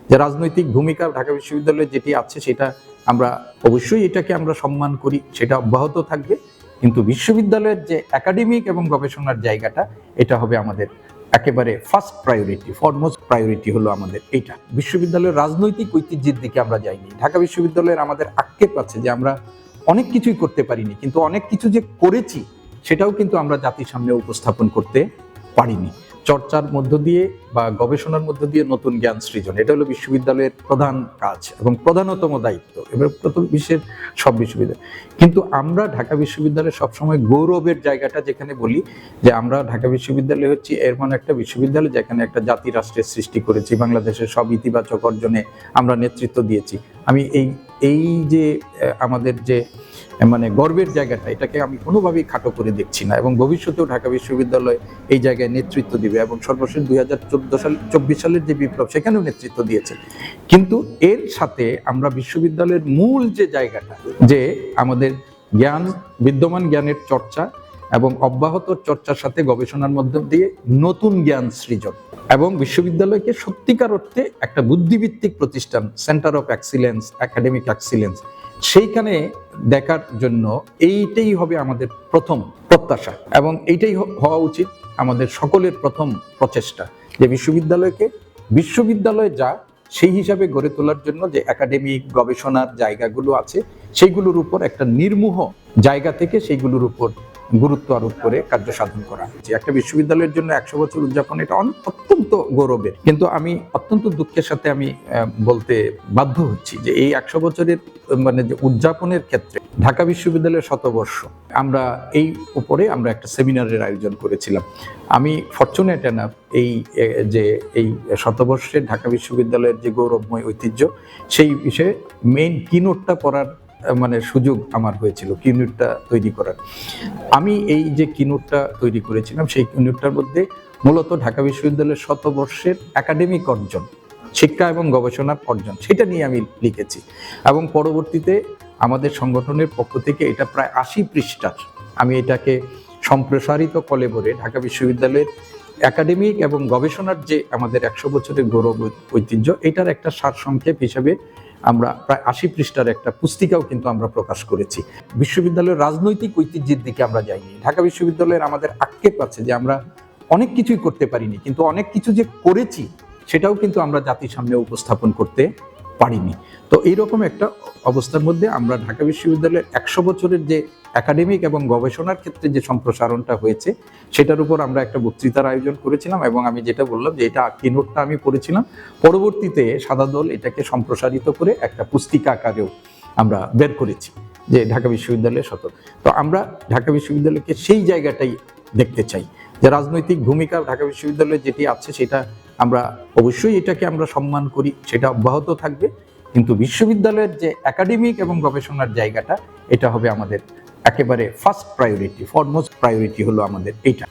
যে রাজনৈতিক ভূমিকা ঢাকা বিশ্ববিদ্যালয়ে যেটি আছে সেটা আমরা অবশ্যই এটাকে আমরা সম্মান করি, সেটা অব্যাহত থাকবে, কিন্তু বিশ্ববিদ্যালয়ের যে একাডেমিক এবং গবেষণার জায়গাটা এটা হবে আমাদের একেবারে ফার্স্ট প্রায়োরিটি, ফরমোস্ট প্রায়োরিটি হলো আমাদের এইটা। বিশ্ববিদ্যালয়ের রাজনৈতিক ঐতিহ্যের দিকে আমরা যাইনি। ঢাকা বিশ্ববিদ্যালয়ের আমাদের আক্ষেপ আছে যে আমরা অনেক কিছুই করতে পারিনি, কিন্তু অনেক কিছু যে করেছি সেটাও কিন্তু আমরা জাতির সামনে উপস্থাপন করতে পারিনি। চর্চার মধ্য দিয়ে বা গবেষণার মধ্য দিয়ে নতুন জ্ঞান সৃজন, এটা হলো বিশ্ববিদ্যালয়ের প্রধান কাজ এবং প্রধানতম দায়িত্ব। এবার প্রথম বিশ্বের সব বিশ্ববিদ্যালয়, কিন্তু আমরা ঢাকা বিশ্ববিদ্যালয়ে সবসময় গৌরবের জায়গাটা যেখানে বলি যে আমরা ঢাকা বিশ্ববিদ্যালয় হচ্ছে এমন একটা বিশ্ববিদ্যালয় যেখানে একটা জাতি রাষ্ট্রের সৃষ্টি করেছি, বাংলাদেশের সব ইতিবাচক অর্জনে আমরা নেতৃত্ব দিয়েছি। আমি এই যে আমাদের যে মানে গর্বের জায়গাটা, এটাকে আমি কোনোভাবেই খাটো করে দেখছি না, এবং ভবিষ্যতেও ঢাকা বিশ্ববিদ্যালয় এই জায়গায় নেতৃত্ব দিবে, এবং সর্বশেষ 2024 সালের যে বিপ্লব সেখানেও নেতৃত্ব দিয়েছে। কিন্তু এর সাথে আমরা বিশ্ববিদ্যালয়ের মূল যে জায়গাটা, যে আমাদের জ্ঞান, বিদ্যমান জ্ঞানের চর্চা এবং অব্যাহত চর্চার সাথে গবেষণার মধ্য দিয়ে নতুন জ্ঞান সৃজন, এবং বিশ্ববিদ্যালয়কে সত্যিকার অর্থে একটা বুদ্ধিভিত্তিক প্রতিষ্ঠান, centre of excellence, academic excellence, সেইখানে দেখার জন্য এইটাই হবে আমাদের প্রথম প্রত্যাশা, এবং এইটাই হওয়া উচিত আমাদের সকলের প্রথম প্রচেষ্টা, যে বিশ্ববিদ্যালয়কে বিশ্ববিদ্যালয় যা সেই হিসাবে গড়ে তোলার জন্য যে একাডেমিক গবেষণার জায়গাগুলো আছে সেইগুলোর উপর একটা নির্মোহ জায়গা থেকে সেইগুলোর উপর গুরুত্ব আরোপ করে কার্য সাধন করা হচ্ছে। একটা বিশ্ববিদ্যালয়ের জন্য 100 বছর উদযাপন এটা অত্যন্ত গৌরবের, কিন্তু আমি অত্যন্ত দুঃখের সাথে আমি বলতে বাধ্য হচ্ছি যে এই 100 বছরের মানে যে উদযাপনের ক্ষেত্রে ঢাকা বিশ্ববিদ্যালয়ের শতবর্ষ, আমরা এই উপরে আমরা একটা সেমিনারের আয়োজন করেছিলাম। আমি ফরচুনেট এনাফ এই শতবর্ষের ঢাকা বিশ্ববিদ্যালয়ের যে গৌরবময় ঐতিহ্য সেই বিষয়ে মেইন কিনোটটা পড়ার মানে সুযোগ আমার হয়েছিল, কিনোটটা তৈরি করার। আমি এই যে কিনোটটা তৈরি করেছিলাম সেই কিনোটটার মধ্যে মূলত ঢাকা বিশ্ববিদ্যালয়ের শতবর্ষের একাডেমিক অর্জন, শিক্ষা এবং গবেষণার অর্জন, সেটা নিয়ে আমি লিখেছি, এবং পরবর্তীতে আমাদের সংগঠনের পক্ষ থেকে এটা প্রায় 80 পৃষ্ঠার আমি এটাকে সম্প্রসারিত কলেবরে ঢাকা বিশ্ববিদ্যালয়ের একাডেমিক এবং গবেষণার যে আমাদের 100 বছরের গৌরব ঐতিহ্য, এটার একটা সারসংক্ষেপ হিসেবে আমরা প্রায় 80 পৃষ্ঠার একটা পুস্তিকাও কিন্তু আমরা প্রকাশ করেছি। বিশ্ববিদ্যালয়ের রাজনৈতিক ঐতিহ্যের দিকে আমরা যাইনি। ঢাকা বিশ্ববিদ্যালয়ের আমাদের আক্ষেপ আছে যে আমরা অনেক কিছুই করতে পারিনি, কিন্তু অনেক কিছু যে করেছি সেটাও কিন্তু আমরা জাতির সামনে উপস্থাপন করতে পারিনি। তো এইরকম একটা অবস্থার মধ্যে আমরা ঢাকা বিশ্ববিদ্যালয়ের 100 বছরের যে একাডেমিক এবং গবেষণার ক্ষেত্রে যে সম্প্রসারণটা হয়েছে সেটার উপর আমরা একটা বক্তৃতার আয়োজন করেছিলাম, এবং আমি যেটা বললাম যে এটা কিনোটটা আমি পড়েছিলাম, পরবর্তীতে সাদা দল এটাকে সম্প্রসারিত করে একটা পুস্তিকা আকারেও আমরা বের করেছি যে ঢাকা বিশ্ববিদ্যালয়ের শত। তো আমরা ঢাকা বিশ্ববিদ্যালয়কে সেই জায়গাটাই দেখতে চাই, যে রাজনৈতিক ভূমিকা ঢাকা বিশ্ববিদ্যালয়ে যেটি আছে সেটা আমরা অবশ্যই এটাকে আমরা সম্মান করি, সেটা অব্যাহত থাকবে, কিন্তু বিশ্ববিদ্যালয়ের যে একাডেমিক এবং গবেষণার জায়গাটা এটা হবে আমাদের একেবারে ফার্স্ট প্রায়োরিটি, ফরমোস্ট প্রায়োরিটি হলো আমাদের এইটা।